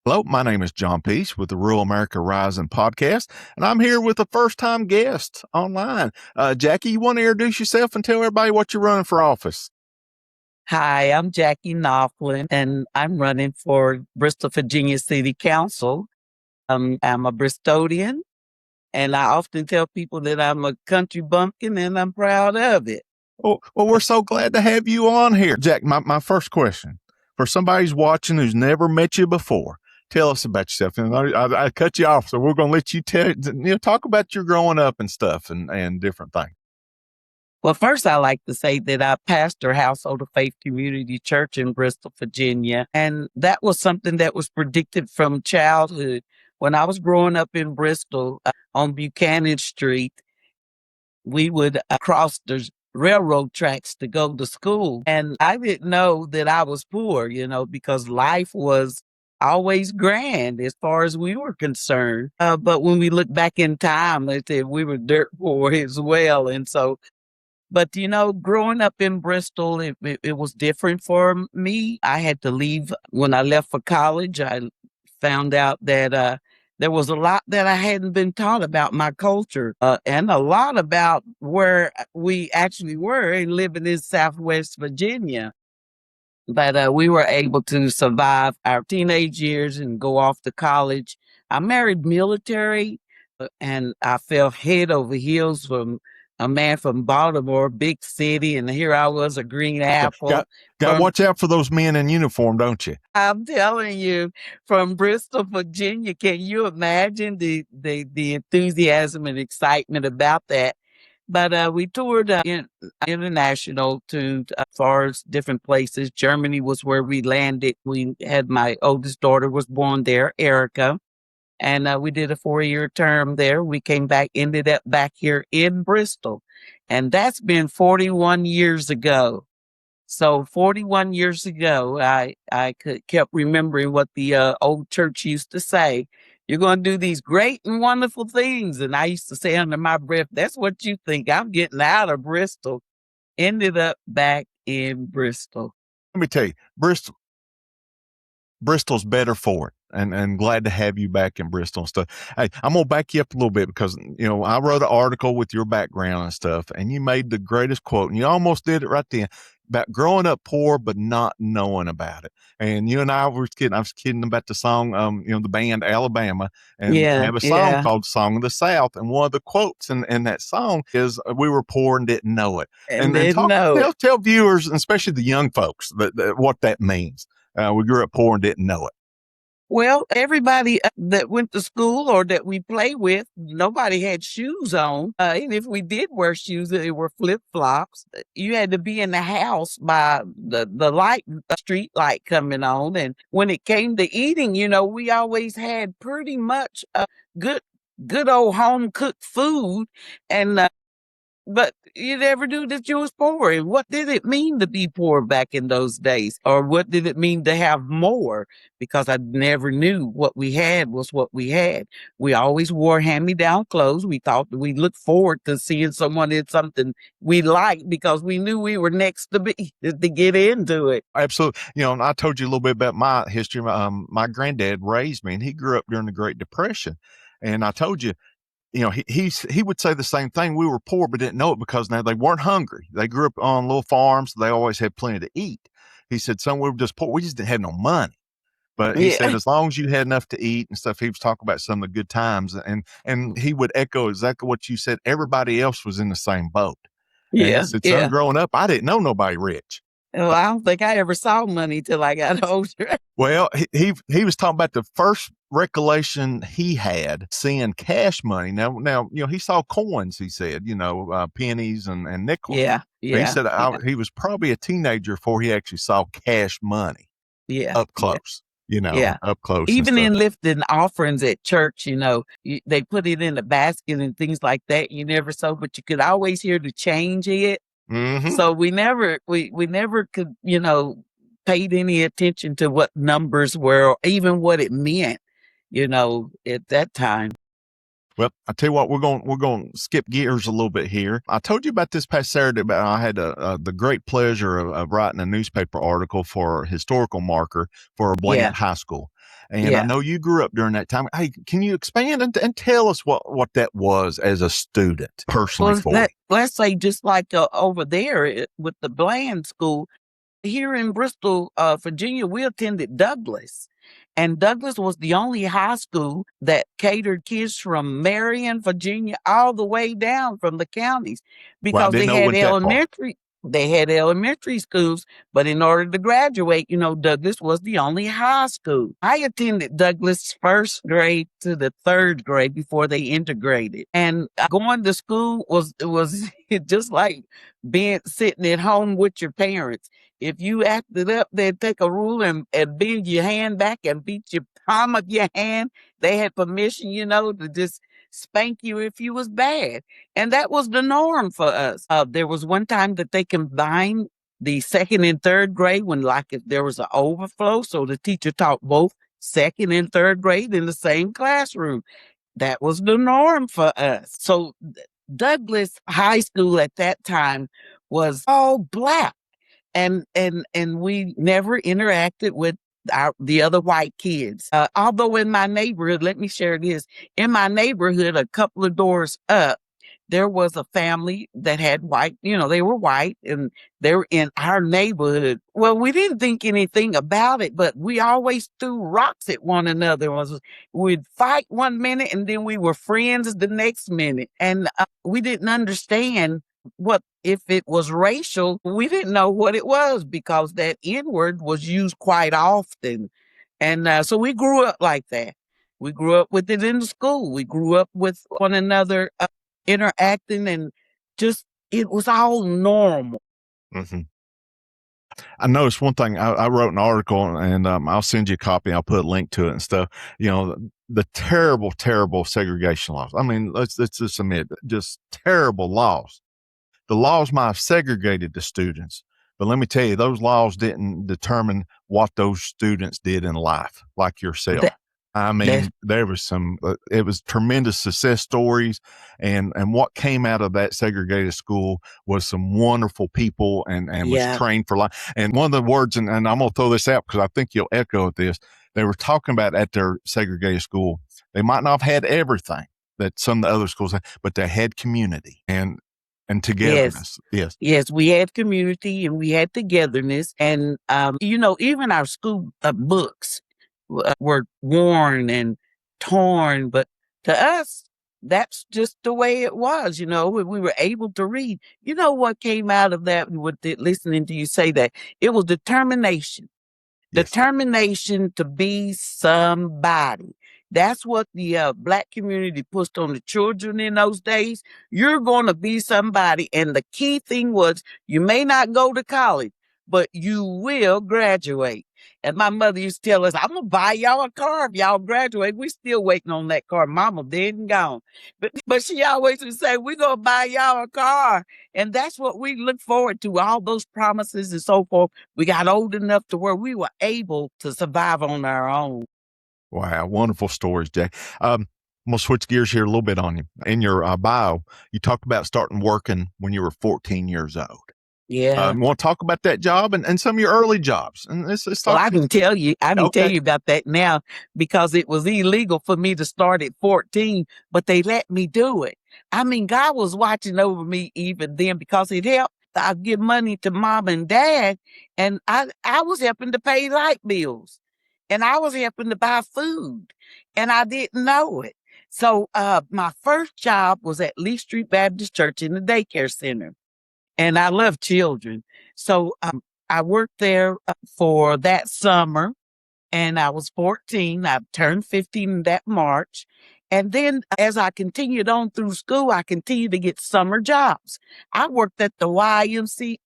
Hello, my name is John Peace with the Rural America Rising podcast, and I'm here with a first-time guest online. Jackie, you want to introduce yourself and tell everybody what you're running for office? Hi, I'm Jackie Nophlin, and I'm running for Bristol, Virginia City Council. I'm a Bristolian, and I often tell people that I'm a country bumpkin, and I'm proud of it. Well, we're so glad to have you on here. Jack, my first question, for somebody who's watching who's never met you before, tell us about yourself. And I cut you off, so we're going to let you talk about your growing up and stuff and different things. Well, first, I like to say that I pastor Household of Faith Community Church in Bristol, Virginia. And that was something that was predicted from childhood. When I was growing up in Bristol on Buchanan Street, we would cross the railroad tracks to go to school. And I didn't know that I was poor, because life was always grand as far as we were concerned. But when we look back in time, they said we were dirt poor as well. And so, but growing up in Bristol, it was different for me. I had to leave when I left for college. I found out that there was a lot that I hadn't been taught about my culture and a lot about where we actually were and living in Southwest Virginia. But we were able to survive our teenage years and go off to college. I married military and I fell head over heels from a man from Baltimore, big city, and here I was, a green apple. Got to watch out for those men in uniform, don't you? I'm telling you, from Bristol, Virginia, can you imagine the enthusiasm and excitement about that? But we toured international to as far as different places. Germany was where we landed. We had my oldest daughter was born there, Erica. And we did a 4-year term there. We came back, ended up back here in Bristol. And that's been 41 years ago. So 41 years ago, I kept remembering what the old church used to say. You're going to do these great and wonderful things. And I used to say under my breath, that's what you think. I'm getting out of Bristol. Ended up back in Bristol. Let me tell you, Bristol's better for it. And glad to have you back in Bristol and stuff. Hey, I'm going to back you up a little bit because, I wrote an article with your background and stuff, and you made the greatest quote, and you almost did it right then about growing up poor, but not knowing about it. And you and I were kidding. I was kidding about the song, the band Alabama, and they have a song called Song of the South. And one of the quotes in that song is, we were poor and didn't know it. And didn't know it. Tell viewers, and especially the young folks, what that means. We grew up poor and didn't know it. Well, everybody that went to school or that we play with, nobody had shoes on. And if we did wear shoes, they were flip-flops. You had to be in the house by the street light coming on. And when it came to eating, we always had pretty much good old home cooked food. And but you never knew that you was poor. And what did it mean to be poor back in those days? Or what did it mean to have more? Because I never knew what we had was what we had. We always wore hand-me-down clothes. We thought we looked forward to seeing someone in something we liked because we knew we were next to get into it. Absolutely. And I told you a little bit about my history. My granddad raised me, and he grew up during the Great Depression. And I told you, he would say the same thing. We were poor, but didn't know it because now they weren't hungry. They grew up on little farms. So they always had plenty to eat. He said, son, we were just poor. We just didn't have no money. But he said, as long as you had enough to eat and stuff, he was talking about some of the good times. And he would echo exactly what you said. Everybody else was in the same boat. And he said, son, growing up, I didn't know nobody rich. Well, I don't think I ever saw money till I got older. Well, he was talking about the first recollection he had seeing cash money. Now, he saw coins, he said, pennies and nickels. Yeah. He said he was probably a teenager before he actually saw cash money. Up close. Up close. Even in lifting offerings at church, they put it in a basket and things like that. You never saw, but you could always hear the change hit. Mm-hmm. So we never could, paid any attention to what numbers were or even what it meant, at that time. Well, I tell you what, we're going to skip gears a little bit here. I told you about this past Saturday, but I had the great pleasure of writing a newspaper article for a historical marker for Yeah, Bland High School. And I yeah. know you grew up during that time. Hey, can you expand and tell us what that was as a student personally Well, for let's say just like over there with the Bland School, here in Bristol, Virginia, we attended Douglas. And Douglas was the only high school that catered kids from Marion, Virginia, all the way down from the counties you? Well, I because didn't know it went that far. they had elementary schools, but in order to graduate, Douglas was the only high school. I attended Douglas first grade to the third grade before they integrated. And going to school was just like being sitting at home with your parents. If you acted up, they'd take a ruler and bend your hand back and beat your palm of your hand. They had permission, to just spank you if you was bad. And that was the norm for us. There was one time that they combined the second and third grade when like if there was an overflow. So the teacher taught both second and third grade in the same classroom. That was the norm for us. So Douglas High School at that time was all black and we never interacted with the other white kids. Although in my neighborhood, let me share this. In my neighborhood, a couple of doors up, there was a family that had white, they were white and they were in our neighborhood. Well, we didn't think anything about it, but we always threw rocks at one another. We'd fight one minute and then we were friends the next minute. And we didn't understand what if it was racial. We didn't know what it was because that N word was used quite often. And so we grew up like that. We grew up with it in the school. We grew up with one another interacting and just it was all normal. Hmm. I noticed one thing. I wrote an article, and I'll send you a copy. I'll put a link to it and stuff. The terrible, terrible segregation laws. I mean, let's just admit, just terrible laws. The laws might have segregated the students, but let me tell you, those laws didn't determine what those students did in life, like yourself. That, I that mean, there was it was tremendous success stories, and what came out of that segregated school was some wonderful people and was yeah. trained for life. And one of the words, and I'm going to throw this out because I think you'll echo this, they were talking about at their segregated school, they might not have had everything that some of the other schools had, but they had community and Yes. togetherness. Yes. Yes, we had community and we had togetherness. And, even our school books were worn and torn. But to us, that's just the way it was. We were able to read. You know what came out of that with listening to you say that? It was determination. Yes. Determination to be somebody. That's what the black community pushed on the children in those days. You're going to be somebody. And the key thing was you may not go to college, but you will graduate. And my mother used to tell us, I'm going to buy y'all a car if y'all graduate. We still waiting on that car. Mama dead and gone. But she always would say, we're going to buy y'all a car. And that's what we look forward to, all those promises and so forth. We got old enough to where we were able to survive on our own. Wow. Wonderful stories, Jay. I'm going to switch gears here a little bit on you. In your bio, you talked about starting working when you were 14 years old. Yeah. You want to talk about that job and some of your early jobs? And let's Well, talk. I can tell Okay. you about that now because it was illegal for me to start at 14, but they let me do it. I mean, God was watching over me even then because it helped. I give money to mom and dad, and I was helping to pay light bills, and I was helping to buy food, and I didn't know it. So my first job was at Lee Street Baptist Church in the daycare center, and I love children. So I worked there for that summer and I was 14. I turned 15 that March. And then as I continued on through school, I continued to get summer jobs. I worked at the YMCA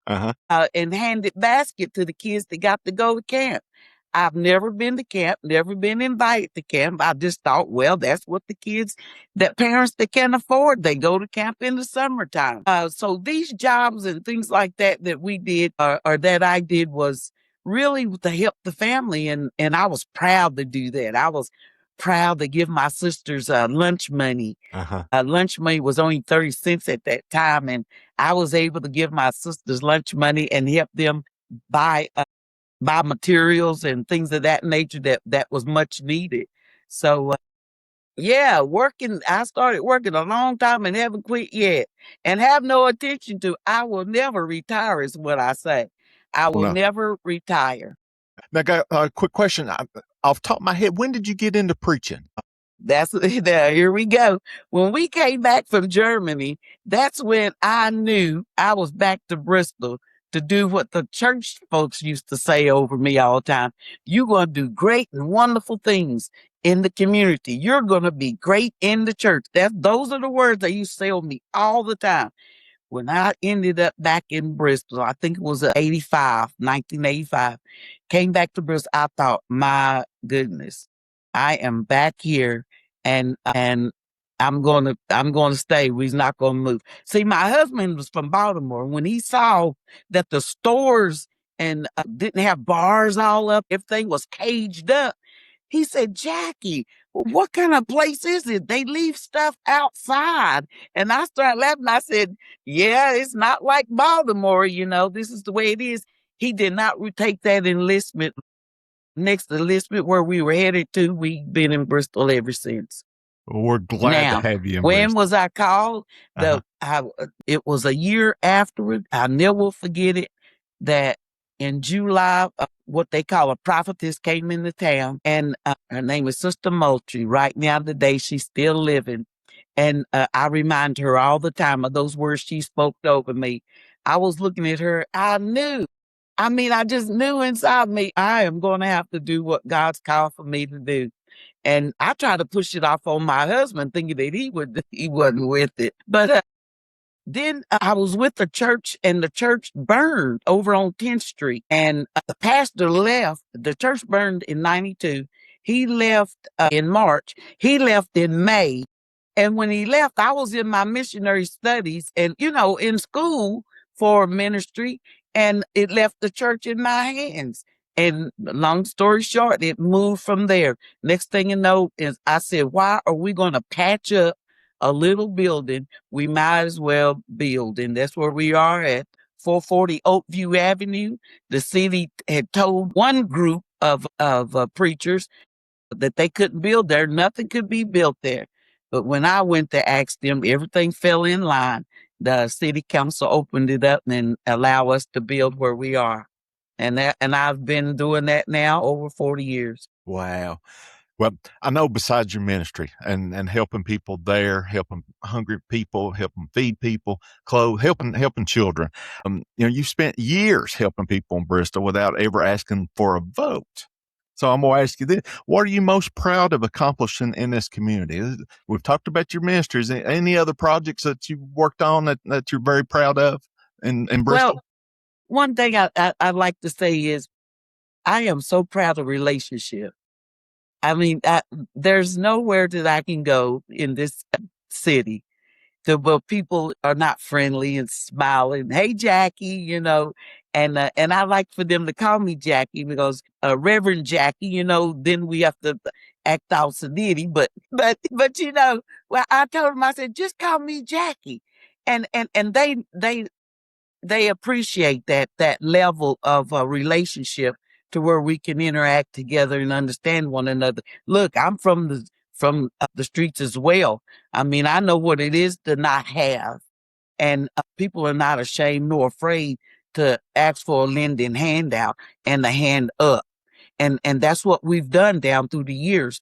Uh-huh. and handed basket to the kids that got to go to camp. I've never been to camp, never been invited to camp. I just thought, well, that's what the kids that parents that can afford, they go to camp in the summertime. So these jobs and things like that we did or that I did was really to help the family. And I was proud to do that. I was proud to give my sisters lunch money. Uh-huh. Lunch money was only 30 cents at that time, and I was able to give my sisters lunch money and help them buy materials and things of that nature that was much needed. So yeah, I started working a long time and haven't quit yet, and have no intention to. I will never retire, is what I say. I Oh, will no. never retire. Now, got a quick question. Off the top of my head, when did you get into preaching? That's there. Here we go. When we came back from Germany, that's when I knew I was back to Bristol to do what the church folks used to say over me all the time. You're going to do great and wonderful things in the community. You're going to be great in the church. Those are the words they used to say over me all the time. When I ended up back in Bristol, I think it was 1985, came back to Bristol, I thought, my goodness, I am back here and I'm gonna stay. We're not gonna move. See, my husband was from Baltimore. When he saw that the stores and didn't have bars all up, everything was caged up, he said, Jackie, what kind of place is it? They leave stuff outside. And I started laughing. I said, yeah, it's not like Baltimore, this is the way it is. He did not take that enlistment. Next enlistment where we were headed to, we've been in Bristol ever since. We're glad to Now, have you in when Bristol. was I called? Uh-huh. It was a year afterward. I never will forget it. That in July, what they call a prophetess came into town, and her name is Sister Moultrie. Right now, today, she's still living, and I remind her all the time of those words she spoke over me. I was looking at her. I knew. I mean, I just knew inside me, I am going to have to do what God's called for me to do. And I tried to push it off on my husband, thinking that he wasn't with it. But then I was with the church, and the church burned over on 10th Street. And the pastor left. The church burned in 92. He left in March. He left in May. And when he left, I was in my missionary studies and, in school for ministry. And it left the church in my hands. And long story short, it moved from there. Next thing you know is I said, why are we going to patch up a little building? We might as well build. And that's where we are at 440 Oakview Avenue. The city had told one group of preachers that they couldn't build there. Nothing could be built there. But when I went to ask them, everything fell in line. The city council opened it up and allow us to build where we are. And I've been doing that now over 40 years. Wow. Well, I know besides your ministry and helping people there, helping hungry people, helping feed people, clothes, helping children, you spent years helping people in Bristol without ever asking for a vote. So I'm going to ask you this: what are you most proud of accomplishing in this community? We've talked about your ministries. Any other projects that you worked on that you're very proud of in Bristol? Well, one thing I'd like to say is I am so proud of relationship. I mean, there's nowhere that I can go in this city where people are not friendly and smiling. Hey, Jackie, and I like for them to call me Jackie because Reverend Jackie, then we have to act all sedity. But well, I told them, I said, just call me Jackie, and they appreciate that level of relationship to where we can interact together and understand one another. Look, I'm from the streets as well. I mean, I know what it is to not have, and people are not ashamed nor afraid to ask for a lending handout and a hand up, and that's what we've done down through the years.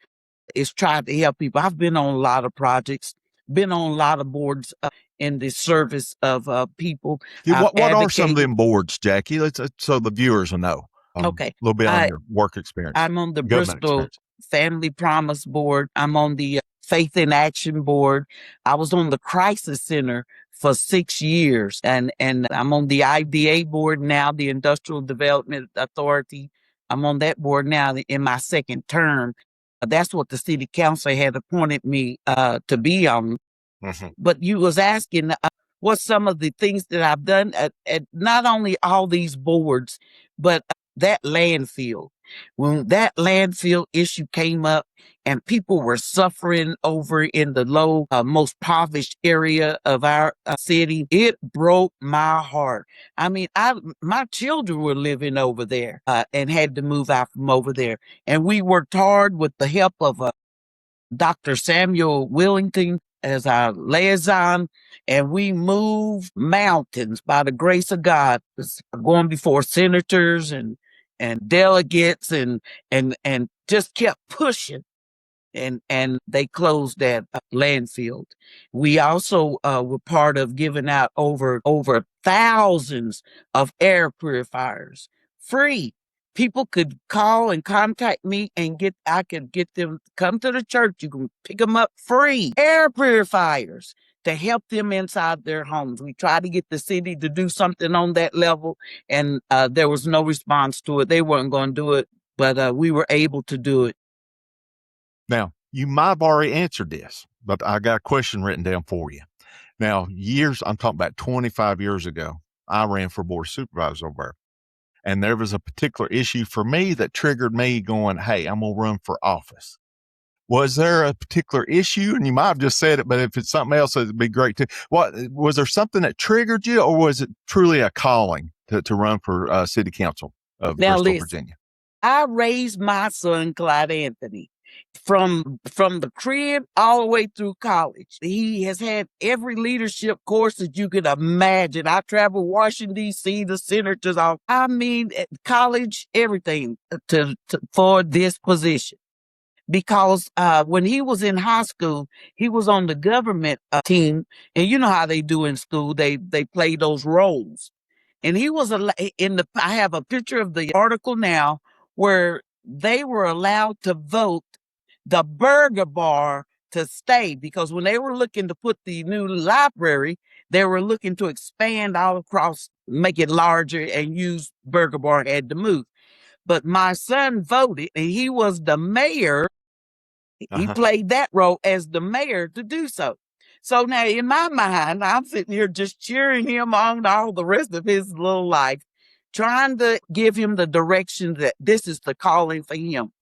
Is tried to help people. I've been on a lot of projects, been on a lot of boards in the service of people. Yeah, I've what are some of advocated. them boards, Jackie? Let's so the viewers will know a Okay, little bit on I your work experience, I'm on the government Bristol experience. Family Promise Board. I'm on the Faith in Action Board. I was on the Crisis Center for 6 years, and I'm on the IDA board now, the Industrial Development Authority. I'm on that board now in my second term. That's what the city council had appointed me to be on. Mhm. But you was asking what some of the things that I've done at not only all these boards, but that landfill. When that landfill issue came up and people were suffering over in the most impoverished area of our city, it broke my heart. I mean, my children were living over there and had to move out from over there. And we worked hard with the help of Dr. Samuel Willington as our liaison, and we moved mountains by the grace of God, going before senators and delegates and just kept pushing. And they closed that landfill. We also were part of giving out over thousands of air purifiers free. People could call and contact me and I could get them to come to the church. You can pick them up free. Air purifiers to help them inside their homes. We tried to get the city to do something on that level, and there was no response to it. They weren't going to do it, but we were able to do it. Now, you might have already answered this, but I got a question written down for you. Now, I'm talking about 25 years ago, I ran for board of supervisors over there. And there was a particular issue for me that triggered me going, hey, I'm going to run for office. Was there a particular issue? And you might have just said it, but if it's something else, it'd be great too. Was there something that triggered you, or was it truly a calling to run for city council of Bristol, Virginia? I raised my son, Clyde Anthony, from the crib all the way through college. He has had every leadership course that you could imagine. I traveled Washington, D.C., the senators, college, everything for this position. Because when he was in high school, he was on the government team, and you know how they do in school. They play those roles. And he was I have a picture of the article now where they were allowed to vote the burger bar to stay, because when they were looking to put the new library, they were looking to expand all across, make it larger, and use burger bar had to move. But my son voted, and he was the mayor. He played that role as the mayor to do so. So now in my mind, I'm sitting here just cheering him on all the rest of his little life, trying to give him the direction that this is the calling for him.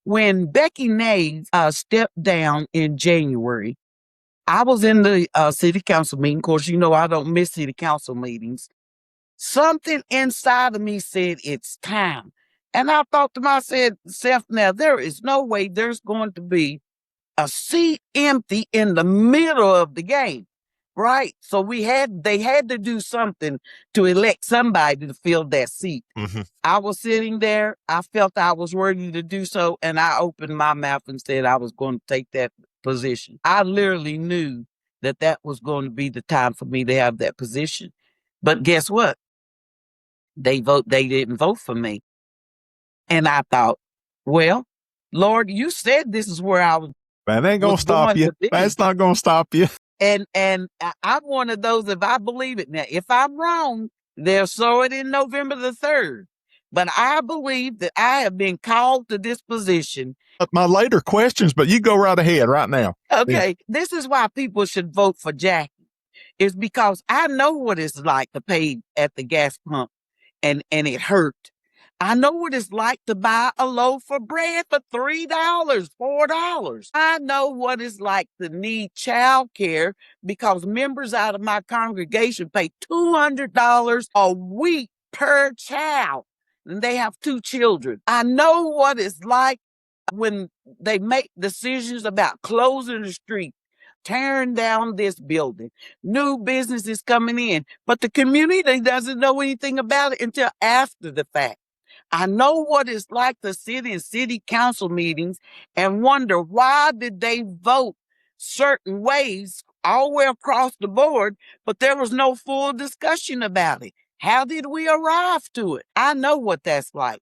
When Becky Nays stepped down in January, I was in the city council meeting. Of course, you know I don't miss city council meetings. Something inside of me said, it's time. And I thought to myself, now there is no way there's going to be a seat empty in the middle of the game, right? So they had to do something to elect somebody to fill that seat. Mm-hmm. I was sitting there. I felt I was worthy to do so, and I opened my mouth and said I was going to take that position. I literally knew that was going to be the time for me to have that position. But guess what? They didn't vote for me. And I thought, well, Lord, you said this is where I was. That ain't gonna stop you. That's not gonna stop you. And I'm one of those, if I believe it. Now, if I'm wrong, they'll show it in November the 3rd. But I believe that I have been called to this position. My later questions, but you go right ahead right now. Okay. Yeah. This is why people should vote for Jackie. It's because I know what it's like to pay at the gas pump, and it hurt. I know what it's like to buy a loaf of bread for $3, $4. I know what it's like to need child care because members out of my congregation pay $200 a week per child, and they have 2 children. I know what it's like when they make decisions about closing the street, tearing down this building, new businesses coming in, but the community doesn't know anything about it until after the fact. I know what it's like to sit in city council meetings and wonder, why did they vote certain ways all the way across the board, but there was no full discussion about it? How did we arrive to it? I know what that's like.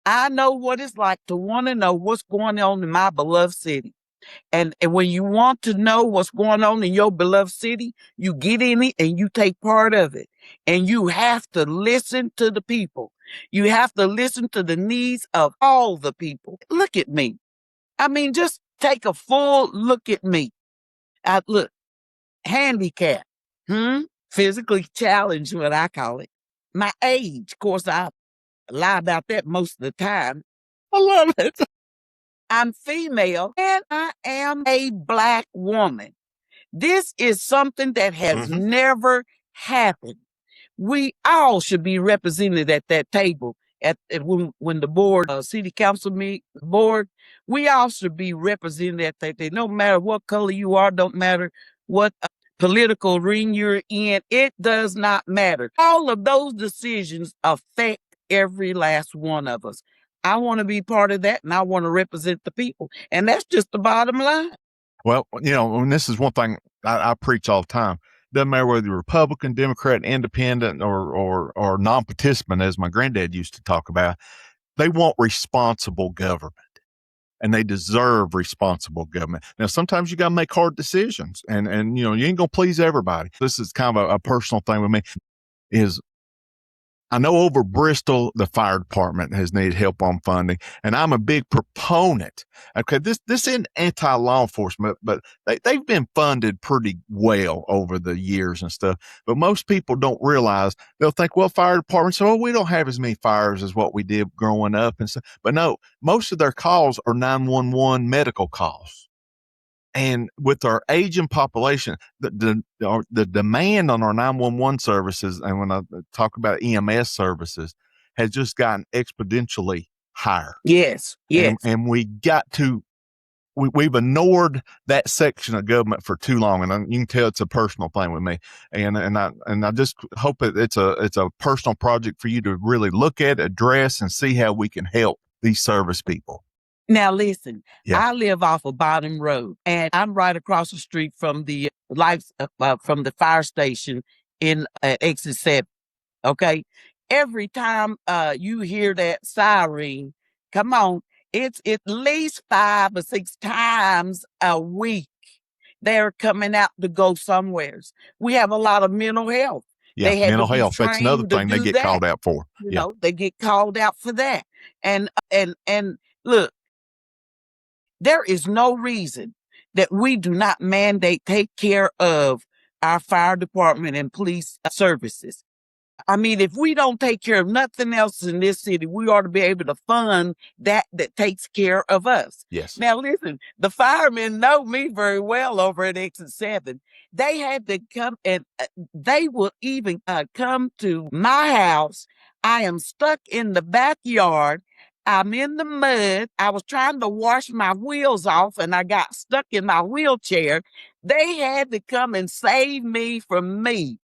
I know what it's like to want to know what's going on in my beloved city. And when you want to know what's going on in your beloved city, you get in it and you take part of it. And you have to listen to the people. You have to listen to the needs of all the people. Look at me. I mean, just take a full look at me. I look, handicapped, physically challenged, what I call it. My age, of course, lie about that most of the time. I love it. I'm female and I am a Black woman. This is something that has Mhm. never happened. We all should be represented at that table when the board, city council board, we all should be represented at that table. No matter what color you are, don't matter what political ring you're in, it does not matter. All of those decisions affect every last one of us. I want to be part of that and I want to represent the people. And that's just the bottom line. Well, and this is one thing I preach all the time. Doesn't matter whether you're Republican, Democrat, Independent, or non-participant, as my granddad used to talk about. They want responsible government, and they deserve responsible government. Now, sometimes you got to make hard decisions, and you ain't gonna please everybody. This is kind of a personal thing with me. Is I know over Bristol, the fire department has needed help on funding, and I'm a big proponent. Okay, this isn't anti-law enforcement, but they've been funded pretty well over the years and stuff. But most people don't realize. They'll think, well, fire departments, oh, we don't have as many fires as what we did growing up and stuff. But no, most of their calls are 911 medical calls. And with our aging population, the demand on our 911 services, and when I talk about EMS services, has just gotten exponentially higher. Yes, yes. And we've ignored that section of government for too long, and you can tell it's a personal thing with me. And I just hope that it's a personal project for you to really look at, address, and see how we can help these service people. Now listen, Yeah. I live off of Bottom Road, and I'm right across the street from the from the fire station in exit 7. Okay, every time you hear that siren, come on, it's at least 5 or 6 times a week. They're coming out to go somewheres. We have a lot of mental health. Yeah, They had mental to be health. That's another trained to thing they do get that. called out for. You Yeah. know, they get called out for that. And look, there is no reason that we do not take care of our fire department and police services. I mean, if we don't take care of nothing else in this city, we ought to be able to fund that takes care of us. Yes. Now, listen, the firemen know me very well over at Exit 7. They had to come and they will even come to my house. I am stuck in the backyard. I'm in the mud. I was trying to wash my wheels off and I got stuck in my wheelchair. They had to come and save me from me.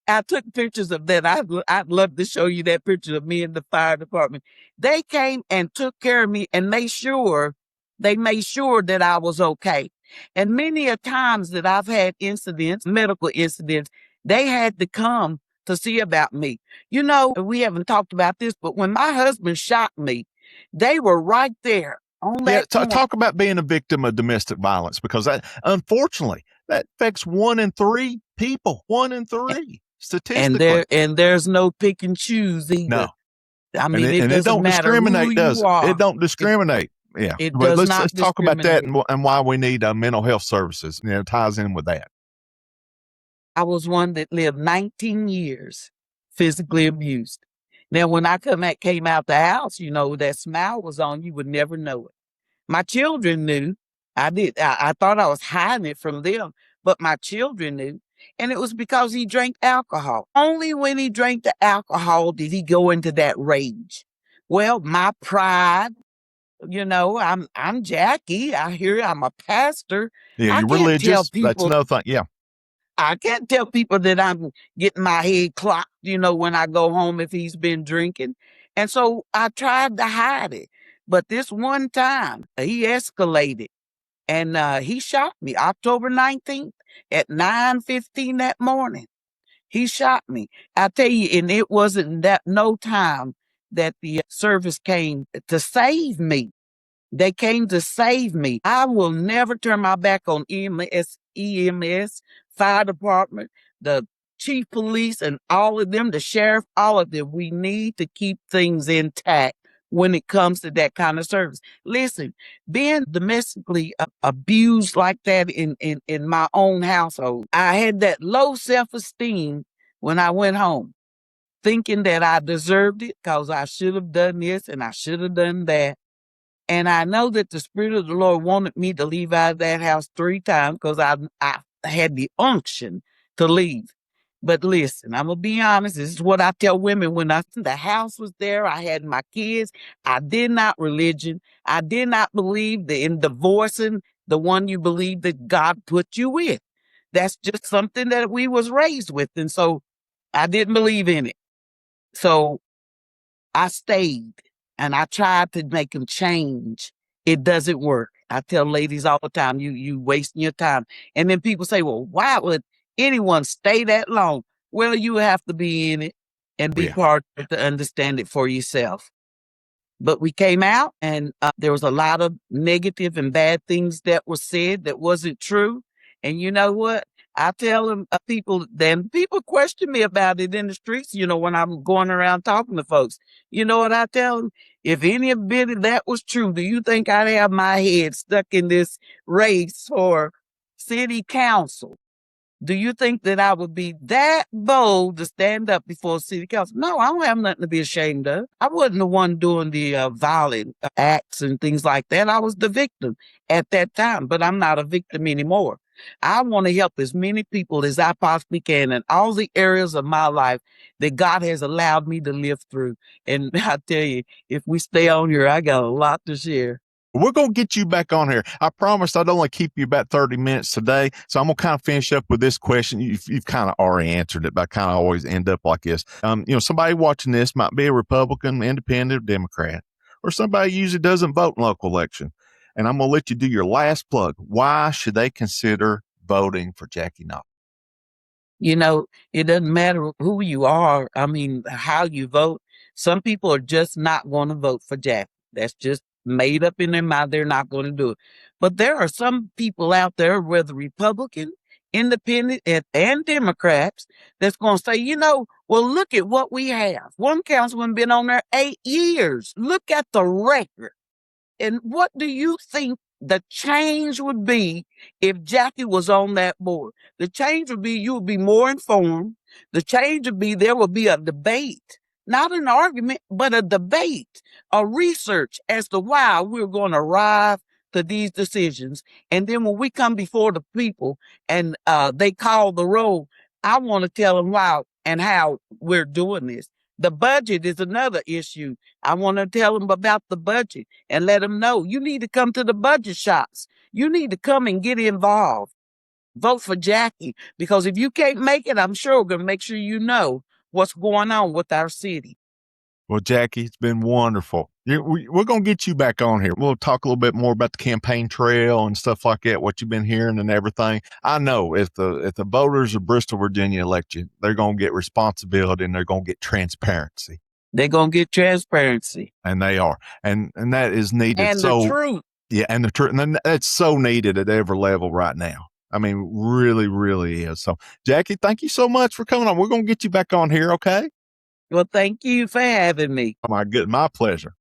I took pictures of that. I'd love to show you that picture of me in the fire department. They came and took care of me and made sure that I was okay. And many a times that I've had medical incidents, they had to come to see about me. We haven't talked about this, but when my husband shot me, they were right there on that point. Talk about being a victim of domestic violence, because that, unfortunately, that affects 1 in 3 people. 1 in 3 statistically. And there's no pick and choose either. No. I mean, it don't discriminate, does it? It don't discriminate. But let's talk about that and why we need mental health services. It ties in with that. I was one that lived 19 years physically abused. Now, when I came out the house, that smile was on, you would never know it. My children knew. I thought I was hiding it from them, but my children knew. And it was because he drank alcohol. Only when he drank the alcohol did he go into that rage. Well, my pride, I'm Jackie. I hear I'm a pastor. Yeah, you're religious. That's another thing. Yeah. I can't tell people that I'm getting my head clocked, when I go home if he's been drinking. And so I tried to hide it. But this one time, he escalated and he shot me October 19th at 9:15 that morning. He shot me. I tell you, and it wasn't no time that the service came to save me. They came to save me. I will never turn my back on EMS, fire department, the chief police, and all of them, the sheriff, all of them. We need to keep things intact when it comes to that kind of service. Listen, being domestically abused like that in my own household, I had that low self-esteem when I went home, thinking that I deserved it because I should have done this and I should have done that. And I know that the Spirit of the Lord wanted me to leave out of that house 3 times because I had the unction to leave. But listen, I'm going to be honest. This is what I tell women when the house was there. I had my kids. I did not religion. I did not believe in divorcing the one you believe that God put you with. That's just something that we was raised with. And so I didn't believe in it. So I stayed and I tried to make them change. It doesn't work. I tell ladies all the time, you wasting your time. And then people say, well, why would anyone stay that long? Well, you have to be in it and be Yeah. part of it to understand it for yourself. But we came out and there was a lot of negative and bad things that were said that wasn't true. And you know what? I tell them then people question me about it in the streets, when I'm going around talking to folks. You know what I tell them? If any bit of that was true, do you think I'd have my head stuck in this race for city council? Do you think that I would be that bold to stand up before city council? No, I don't have nothing to be ashamed of. I wasn't the one doing the violent acts and things like that. I was the victim at that time, but I'm not a victim anymore. I want to help as many people as I possibly can in all the areas of my life that God has allowed me to live through. And I tell you, if we stay on here, I got a lot to share. We're going to get you back on here. I promised I'd only keep you about 30 minutes today. So I'm going to kind of finish up with this question. You've kind of already answered it, but I kind of always end up like this. Somebody watching this might be a Republican, independent, Democrat, or somebody usually doesn't vote in local election. And I'm going to let you do your last plug. Why should they consider voting for Jackie Nophlin? It doesn't matter who you are. I mean, how you vote. Some people are just not going to vote for Jackie. That's just made up in their mind. They're not going to do it. But there are some people out there, whether Republican, independent, and Democrats, that's going to say, well, look at what we have. One councilman been on there 8 years. Look at the record. And what do you think the change would be if Jackie was on that board? The change would be you would be more informed. The change would be there would be a debate, not an argument, but a debate, a research as to why we're going to arrive to these decisions. And then when we come before the people and they call the roll, I want to tell them why and how we're doing this. The budget is another issue. I want to tell them about the budget and let them know you need to come to the budget shops. You need to come and get involved. Vote for Jackie, because if you can't make it, I'm sure we're going to make sure you know what's going on with our city. Well, Jackie, it's been wonderful. We're going to get you back on here. We'll talk a little bit more about the campaign trail and stuff like that, what you've been hearing and everything. I know if the voters of Bristol, Virginia elect you, they're going to get responsibility and they're going to get transparency. They're going to get transparency. And they are. And that is needed. And the truth. Yeah, and the truth. And that's so needed at every level right now. I mean, really, really is. So, Jackie, thank you so much for coming on. We're going to get you back on here, okay? Well, thank you for having me. My pleasure.